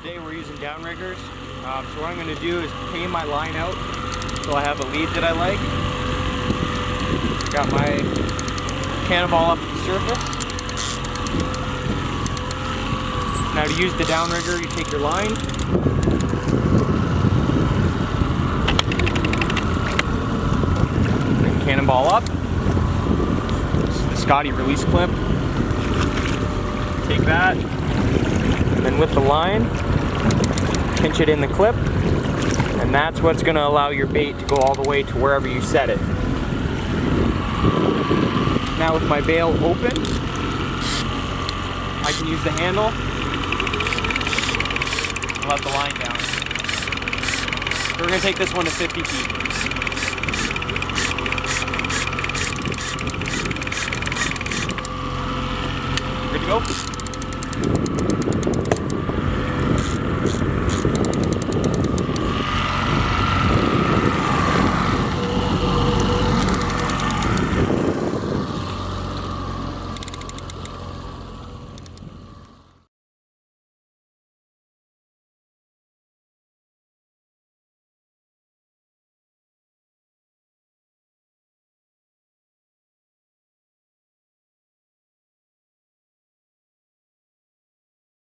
Today we're using downriggers. So what I'm going to do is pay my line out so I have a lead that I like. Got my cannonball up at the surface. Now to use the downrigger, you take your line, bring cannonball up. This is the Scotty release clip. Take that, and then with the line, pinch it in the clip, and that's what's going to allow your bait to go all the way to wherever you set it. Now with my bail open, I can use the handle and let the line down. So we're going to take this one to 50 feet. Good to go?